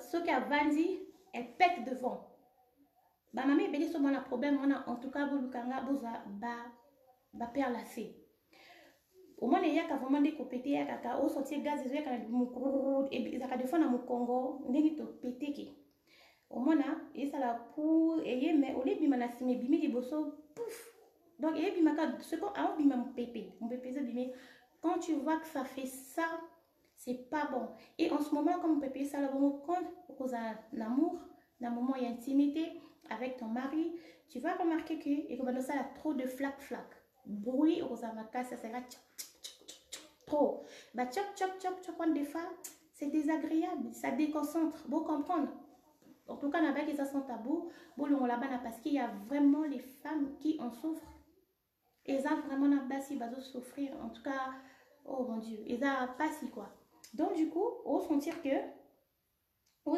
ce qui a Vanzi, elle pète devant. Bah, maman, elle a un problème, en tout cas, vous ba père lassé. Au moins, il y a vraiment des copétés, il y a au sortir gaz, il y a des fois dans mon Congo, il y a des pétés. Au moins, il y a la pour, et mais au lieu de me bimi des bossos, pouf. Donc, il y a ce qu'on a bimé mon pépé, ça bimé. Quand tu vois que ça fait ça, c'est pas bon. Et en ce moment, comme on peut payer ça, là, quand vous avez l'amour, dans un moment il y a intimité avec ton mari, tu vas remarquer que et comme ça, il y a trop de flac. Bruit, vous avez ma casse, ça sera trop. Bah, tchop, des fois, c'est désagréable, ça déconcentre. Vous comprendre. En tout cas, avec les sont tabous, bon, là-bas, parce qu'il y a vraiment les femmes qui en souffrent. Et ça, vraiment, là-bas, si va souffrir. En tout cas, oh mon Dieu, et ça, pas si quoi. Donc, du coup, on sentir que, il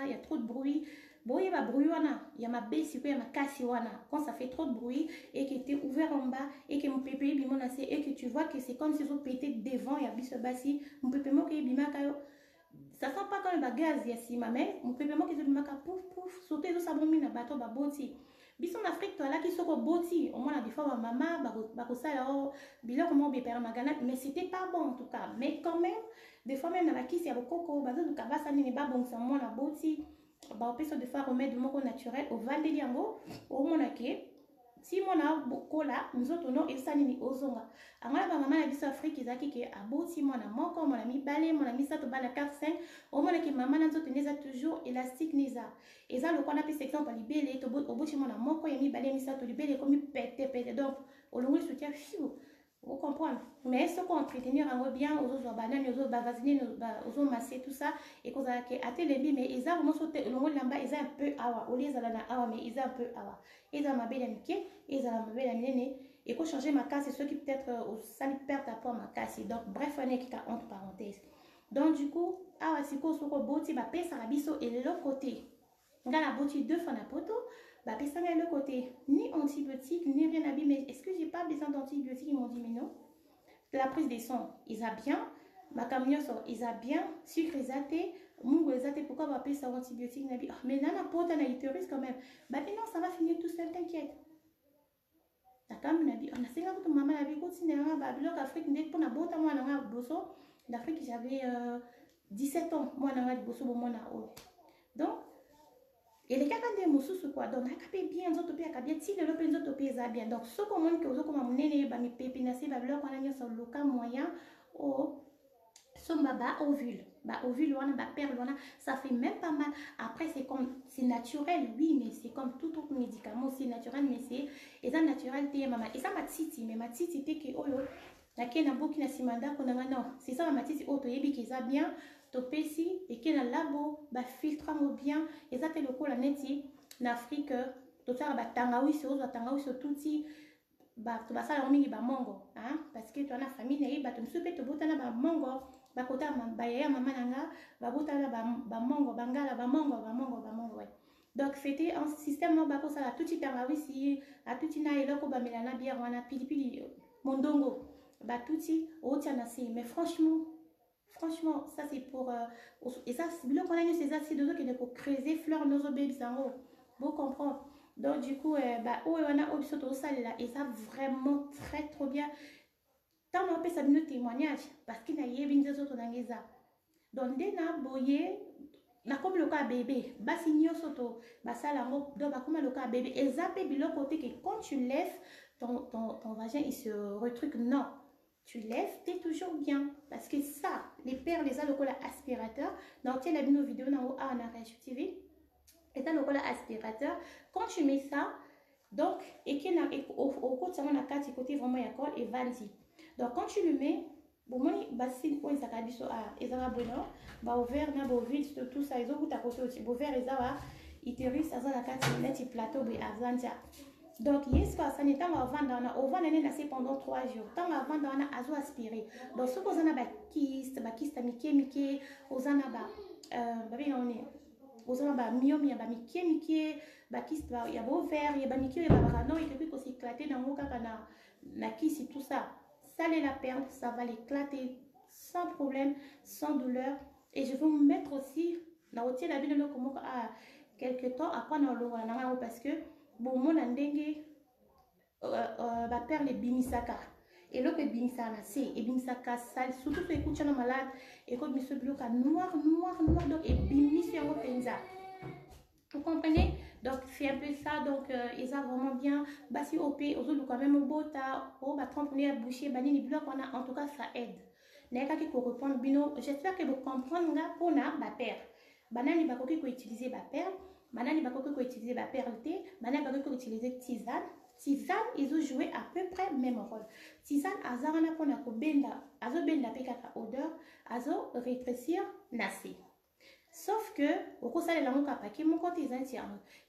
y a trop de bruit. Bon, il y a bruit, il y a ma baisse, il y a ma casse, quand ça fait trop de bruit et que tu es ouvert en bas et que mon pépé est et que tu vois que c'est comme si ils pété devant, il y a bis bassi, mon pépé ça sent pas comme un gaz, il y a si ma mère, mon pépé qui se pouf, sauter tout ça, bon, mina bateau, ba boti. Bison Afrique, toi là qui sont boti, au moins, des fois, ma maman, ça là, bilan, comment bien magana, mais c'était pas bon en tout cas. Mais quand même, des fois, même dans la kiss, il y a beaucoup de coco, bazou, kabasa, n'est pas bon, c'est moi la boti. Bah, on peut se faire remettre du mot naturel au val de liango, au monake. Si mon a beaucoup là, nous autres non, et ça n'est aux onga. Alors, ma maman a dit ça Afrique, ils a qui est à beau, si mon a mon ami balé, mon ami ça te bat la 4-5, au moins que maman n'a toujours élastique, nisa. Et ça, le qu'on a pu s'exemple, libérer, au bout de mon amour, quand il a mis balé, ça te libérer, comme il pète. Donc, au long du soutien, fiou. Vous comprenez? Mais ce qu'on entretenir en bien, aux autres bananes, aux autres bavasines, aux autres massés, tout ça, et qu'on a athé les billes, mais ils ont vraiment sauté, le long là-bas, ils ont un peu awa, au lieu de la awa, mais ils ont un peu awa. Ils ont ma belle amitié, ils ont ma belle amie, et qu'on changer ma casse, c'est ceux qui peut-être, ça lui perd à ma casse. Donc, bref, on est qui entre parenthèses. Donc, du coup, awa, si qu'on se reboti, bah, pèse à la biseau et l'autre côté. Dans la boutique deux fois la poto, bah, ça le côté ni antibiotiques, ni rien à dire. Mais est-ce que j'ai pas besoin d'antibiotiques? Ils m'ont dit, mais non. La prise des sons, ils a bien. Ma camion, ils a bien. Sucre, ils a été. Mungo, ils a été. Pourquoi va payer ça antibiotique? Mais là, la pote, elle a été risque quand même. Bah, mais non, ça va finir tout seul, t'inquiète. D'accord, on a dit, on a fait que maman a vu continuer à Babylone, Afrique, pour la botte, moi, on a bosso. L'Afrique, j'avais 17 ans. Moi, on a bosso, moi, on a donc, et les cas de moussous quoi donc on a bien les autres pays à bien si les autres pays ça bien donc ce qu'on montre que aux autres comme mener ba mi pépinacé ba leur on a sur le cas moyen au son baba ovule on a ba perle on a ça fait même pas mal après c'est comme c'est naturel oui mais c'est comme tout autre médicament c'est naturel mais c'est et ça naturel t'es maman et ça ma titi mais ma titi t'es que oh la kena boki na simanda qu'on a non c'est ça ma titi auto yebi qui ça bien topesi et qui est dans le labo ba filtre bien et ça fait le coup la neti en Afrique tout ça ba tangawi sur tout si ba to ba ça la mingi ba mongo hein parce que tu as la famille na ba to msupe to botana ba mongo ba kota ba ya mama nanga ba botana ba mongo bangala ba mongo ouais. Donc c'était un système ba ko ça la tout tangawi si a tout na eloko ba melana bière wana pili mondongo ba tout si o tiana si mais franchement, ça c'est pour. Et ça, c'est bien qu'on a eu ces acides de qui est pour creuser fleurs nos bébés en haut. Vous comprenez? Donc, du coup, on a obligé de ça là. Et ça, vraiment très, trop bien. Tant on peut ça de témoignage. Parce qu'il y a des autres dans les ça. Donc, dès que boyé, na comme le cas bébé, bah si nous soto, bah ça la donc bah comme le cas bébé. Et ça, bébé, le côté que quand tu lèves, ton vagin, il se retruque. Non. Tu lèves, tu es toujours bien. Parce que ça, les pères, les a le cola aspirateur. Donc, tu as vu nos vidéos dans le en arrêt sur TV. Et tu as le cola aspirateur. Quand tu mets ça, donc, et qu'il y a au côté, ça a 4 côtés vraiment, il y a col et vanti. Donc, quand tu le mets, bon, moi, bassine, quoi, ils ont dit ça, ils ont bon, bah, au vert, na, au vide, tout ça, ils ont à côté aussi. Au vert, ils ont, ils te risent, ça a 4 minutes, ils plateau, et avant, donc, yes, ça n'est pas avant d'en pendant 3 jours. Tant avant d'en aspiré. Donc, ce qu'on a ba kyste, mike, aux en a aux en a miomi, mike, ba kyste, il y a beau vert, il y a ba mike, il y a ba non, il peut aussi éclater dans le cas na kyste et tout ça. Ça les la perdre, ça va l'éclater sans problème, sans douleur. Et je vais vous mettre aussi, dans le la vidéo, comment à quelques temps après dans le parce que bon, mon andenge va perdre les bimisaka. Et l'autre bimisaka, c'est et bimisaka sale, surtout que écoute, tu es malade, et quand monsieur bloque noir, donc et bimisaka en penza. Vous comprenez? Donc c'est un peu ça, donc ils ont vraiment bien bassi OP, aux autres quand même au beau tas, au battant pour les boucher, banni les blocs, en tout cas ça aide. N'est-ce qui correspond bino, j'espère que vous comprenez là pour na ba père. Banani ba koki ko utiliser ba père, banani ba koki ko utiliser ba perleté, banani ba koki ko utiliser tisane. Tisane, ils ont joué à peu près même rôle. Tisane azarana pour na ko benda, azo benda pe kaka odeur, azo rétrécir nasi. Sauf que, au cours de l'année, mon compte est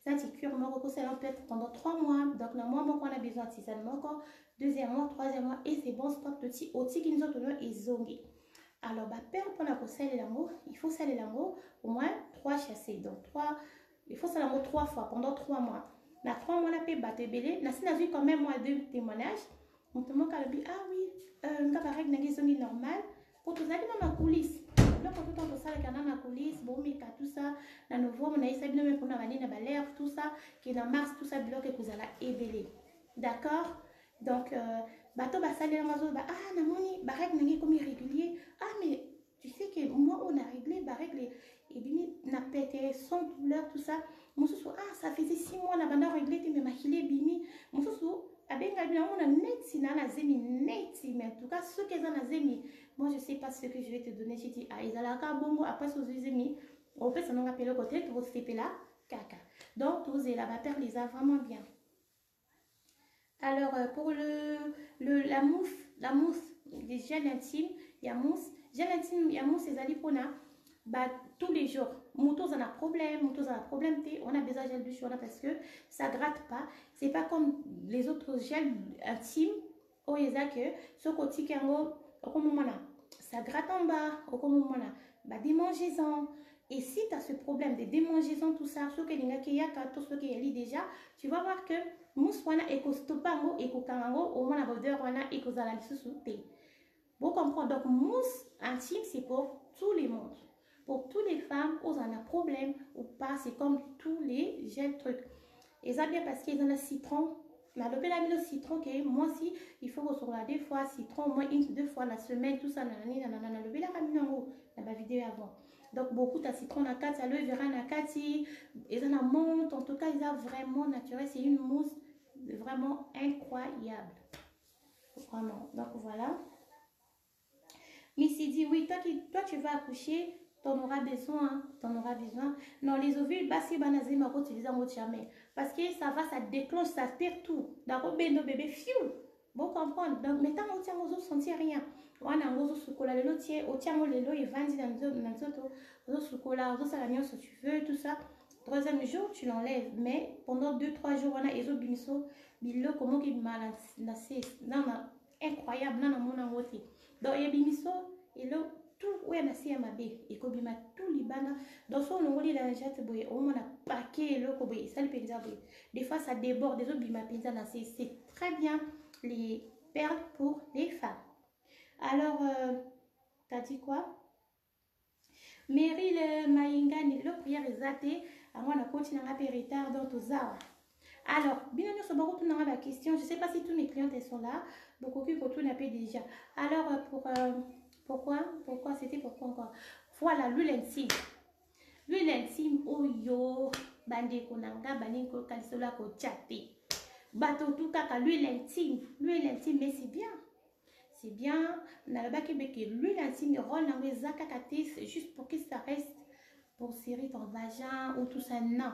anti-cure, peut-être pendant 3 mois. Donc, dans mois, on a besoin de tisane, deuxième mois, troisième mois, et c'est bon, stop de ti, au ti qui nous ont et zongi. Alors, bah, père, pour la saler l'amour, il faut saler l'amour au moins 3 chassés. Donc, il faut saler l'amour 3 fois pendant 3 mois. Dans 3 mois, on a pu battre belé. Dans ce vu quand même, moi, 2 témoignages. On te montre à dit, ah oui, on a pareil, on normal. Pour tout ça, il y a ma coulisse. Donc, tout le temps, ça, la coulisse, bon, mais tout ça, dans novembre, on a essayé de mettre pour la balève, tout ça, qui est dans mars, tout ça, bloc, et que vous allez éveiller. D'accord? Donc, bateau, bah, ça, les oiseaux, bah, ah, namoni, bah, règle, n'est comme irrégulier. Ah, mais tu sais que moi, on a réglé, bah, règle, et bien, n'a pété, sans douleur, tout ça. Mon sous, ah, ça faisait 6 mois, on a réglé, mais ma chilé, bimi. Mon sous, avec on a net, si on a zemi, net, mais en tout cas, ceux qui ont zemi, moi, je ne sais pas ce que je vais te donner. Je dis, ah, ils ont la bongo, après, sous les amis, on peut s'en appeler le côté, tu vas se là, caca. Donc, tous les lavateur les a vraiment bien. Alors, pour la mousse des gels intimes, il y a mousse. Gel intime, il y a mousse, c'est alipona. Bah, tous les jours, motos en a problème, on a besoin de gel douche, parce que ça gratte pas. C'est pas comme les autres gels intimes, au que ce côté qui est ça gratte en bas, au moment bah, démangeaisons. Et si tu as ce problème de démangeaisons, tout ça, ce que y a tout ce qui est déjà, tu vas voir que mousse wana eko stopango eko kango au moins la odeur wana eko zala sous thé. Vous comprenez? Donc mousse intime c'est pour tout le monde. Pour toutes les femmes, ils ont un problème ou pas, c'est comme tous les gels trucs. Et ça bien parce qu'ils ont le citron. Mais le citron, que moi aussi, il faut recevoir des fois citron, au moins 1-2 fois la semaine, tout ça, dans la vidéo avant. Donc beaucoup de citron, na kati, aloe vera na kati, ils en montent, en tout cas, ils ont vraiment naturel, c'est une mousse vraiment incroyable. Vraiment. Donc voilà. Missy dit, oui, toi tu vas accoucher, t'en auras besoin, Non, les ovules, bah si banazé m'a utilisé en jamais. Parce que ça déclenche, ça perd tout. D'accord, ben bébé fiou. Vous comprenez? Donc, maintenant, on tient aux autres, sentir rien. On a aux autres chocolat, le lotier, on tient aux lots, et vendent dans autres chocolat, aux autres salamiens, si tu veux, tout ça. Troisième jour, tu l'enlèves. Mais pendant 2-3 jours, on a les autres bimiso, bilo, comment qu'il m'a lancé. Non, incroyable, non, mon amoté. Donc, il y a bimiso, et là, tout où il y a nasi à ma baie, et qu'on bima tout libana. Dans son nom, il y a un jet boy, au moins un paquet, le koboy, ça le pizza boy. Des fois, ça déborde, des autres bima pizza nasi. C'est très bien les perles pour les femmes. Alors, t'as dit quoi? Meryl Maïnga, le prière est zaté, à moi, on continue à faire retard dans tout ça. Alors, bien sûr, beaucoup de la question. Je ne sais pas si tous mes clientes sont là. Beaucoup qui pour tout n'a pas déjà. Alors, pourquoi c'était pourquoi encore? Voilà, l'huile intime. L'huile intime, oh yo, bande konanga, bande ko kalisola ko chate. Bateau tout cas, l'huile intime, mais c'est bien. C'est bien. On a le bac l'huile intime, rôle dans les zakakatis, juste pour que ça reste pour serrer ton vagin ou tout ça. Non.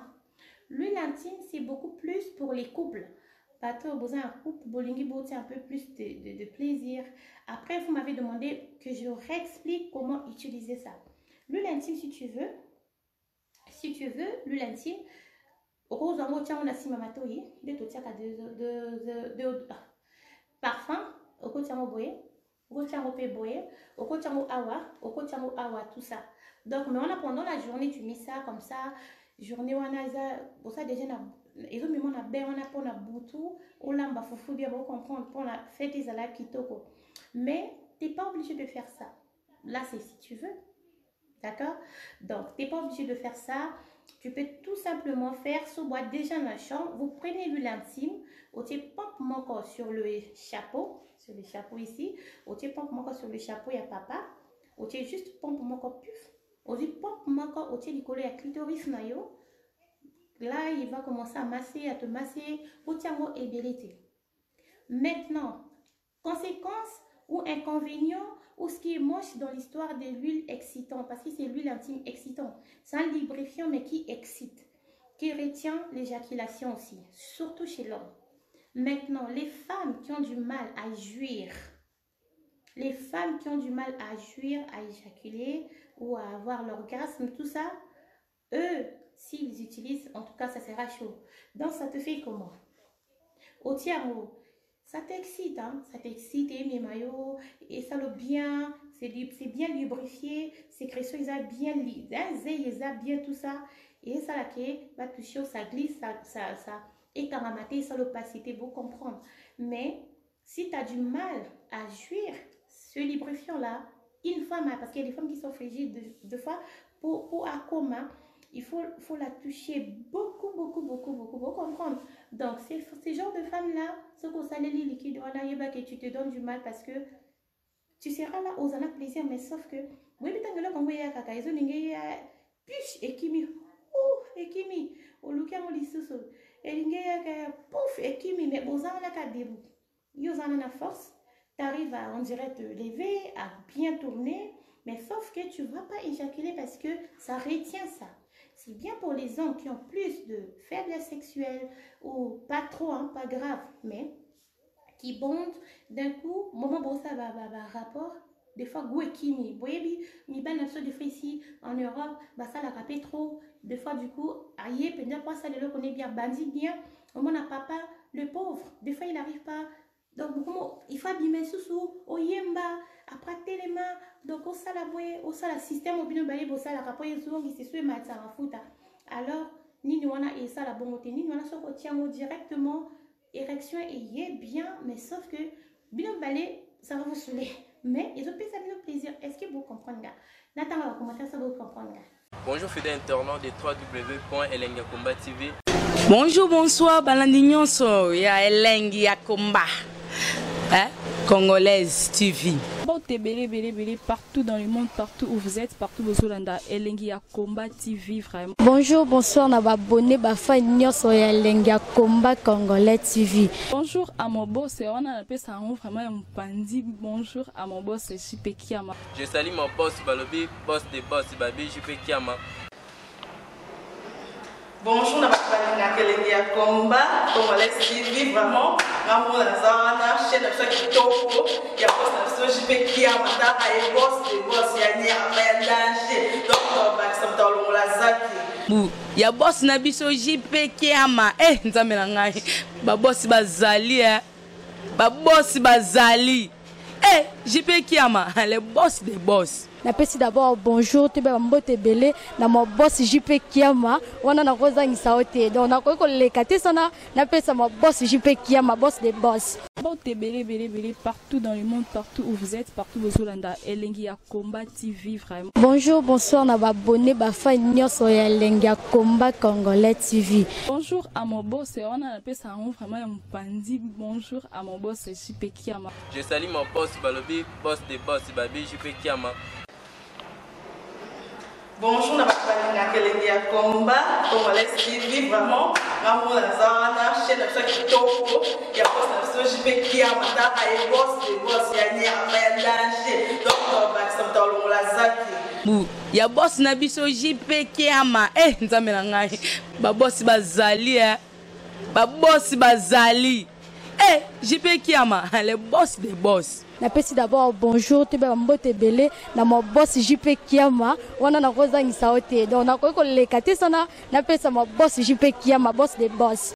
L'huile intime, c'est beaucoup plus pour les couples. Bateau, vous avez un couple, bolingi botti un peu plus de plaisir. Après, vous m'avez demandé que je réexplique comment utiliser ça. L'huile intime, si tu veux, l'huile intime, rose en mot, tiens, on a si mamatoï, de tout ça, de parfum, au côté en boye, au côté en boye, au côté en awa, tout ça. Donc, mais on a pendant la journée, tu mets ça comme ça. Journée on a pour ça déjà ils ont mis mon abbé on a pour la boutou on l'a bah foufou bien pour comprendre pour la fête des ala kitoko mais t'es pas obligé de faire ça là c'est si tu veux. D'accord? Donc, tu n'es pas obligé de faire ça. Tu peux tout simplement faire ce bois déjà dans la chambre. Vous prenez l'huile intime, vous pompe mon corps sur le chapeau ici. Vous pompe mon corps sur le chapeau, il y a papa. Vous juste pompe mon corps puf. Vous pompe mon corps, vous lui coller à clitoris nayo. Là, il va commencer à te masser. Vous tiens vos ébélité. Maintenant, conséquence ou inconvénient ou ce qui est moche dans l'histoire de l'huile excitante, parce que c'est l'huile intime excitante. C'est un lubrifiant mais qui excite, qui retient l'éjaculation aussi, surtout chez l'homme. Maintenant, les femmes qui ont du mal à jouir, les femmes qui ont du mal à jouir, à éjaculer ou à avoir l'orgasme, tout ça, eux, s'ils utilisent, en tout cas, ça sera chaud. Donc, ça te fait comment? Au tiers-mot. Ça t'excite, hein? Ça t'excite, mes maillots, et ça le bien, c'est bien lubrifié, sécrétion, ils ont bien, ils ont bien tout ça, et ça là qui va toucher, ça glisse, et caramaté, ça le passité, vous comprendre. Mais si tu as du mal à jouir, ce lubrifiant-là, une femme, parce qu'il y a des femmes qui sont frigides, deux fois, pour un coma, il faut la toucher beaucoup, comprendre. Donc, ces genres de femmes-là, ce qu'on s'allait les liquides, que tu te donnes du mal parce que tu seras là aux années plaisir, mais sauf que, oui, mais tant que là, quand vous avez caca, ils ont push, et kimi, et kimi, au luka molisuso, et l'ingé, pouf, et kimi, mais aux années là, debout. Ils ont la force, tu arrives à, on dirait, te lever, à bien tourner, mais sauf que tu ne vas pas éjaculer parce que ça retient ça. C'est bien pour les hommes qui ont plus de faiblesse sexuelle ou pas trop, hein, pas grave, mais qui bondent d'un coup, moment où ça va rapport, des fois, goût et kimi. Vous voyez, mi ben des fois ici en Europe, bah ça la rappelle trop. Des fois, du coup, aïe, pendant ça, les on est bien bandit, bien. Au moment où papa, le pauvre, des fois, il n'arrive pas. Donc, il faut abîmer sous au yemba, après les mains, donc au salaboué, au sala système, au bino balé, au sala rapport, il se souhaite mettre ça en fout. Alors, ni nous on a et ça la bonne côté, ni nous on a sur le directement, érection et bien, mais sauf que bino balé, ça va vous saouler. Mais ils ont fait ça bien plaisir. Est-ce que vous comprenez? Nathan va commenter ça, vous comprenez? Bonjour fidèles internautes de www.elengiakomba TV. Bonjour, bonsoir, Balandignon, ya Elengiakomba. Congolaise TV. Bon, t'es belé partout dans le monde, partout où vous êtes, partout où vous êtes, Elengiakomba TV, vraiment. Bonjour, bonsoir, on a abonné Bafa Nyos Elengiakomba Congolais TV. Bonjour à mon boss, on a appelé ça vraiment un pandi. Bonjour à mon boss, JP Kiama. Je salue mon boss Balobi, boss de boss Babi, JP Kiama. Bonjour, na bakalanga Elengiakomba Congolais TV, vraiment. Ngamo na zana chaîne ça qui toko ya boss na JP Kiama ta ay boss de boss ya ni ya danger. Donc ba ça mtalo la zaki. Ya boss na biso JP Kiama. Nzambe na ngai. Ba boss bazali ba boss bazali. JP Kiama, le boss des boss. Napesi d'abord bonjour, tu peux m'emboter belé, na mon boss JP Kiama, on a rosa ni saoté. Donc on a quoi les catés sana, napesi mon boss JP Kiama, boss des boss. Bon, t'es belé partout dans le monde, partout où vous êtes, partout où vous êtes, Elengiakomba TV, vraiment. Bonjour, bonsoir, on a abonné Bafa Nyos Elengiakomba Congolais TV. Bonjour à mon boss, on a appelé ça vraiment un pandi. Bonjour à mon boss JP Kiama. Je salue mon boss Balobi, boss de boss Babi, JP Kiama. Bonjour, na bakalanga Elengiakomba Congolais TV, vraiment. Ngamo na zana chaîne ça qui toko ya boss na JP Kiama ta ay boss de boss ya ni ya danger. Donc ba ça mtalo la zaki. Ya boss na biso JP Kiama. Nzambe na ngai. Ba boss bazali ba boss bazali. JP Kiama, le boss des boss. Napesi d'abord bonjour, tu peux m'emboter belé, na mon boss JP Kiama, on a rosa ni saoté. Donc on a quoi les catés sana, napesi mon boss JP Kiama, boss des boss.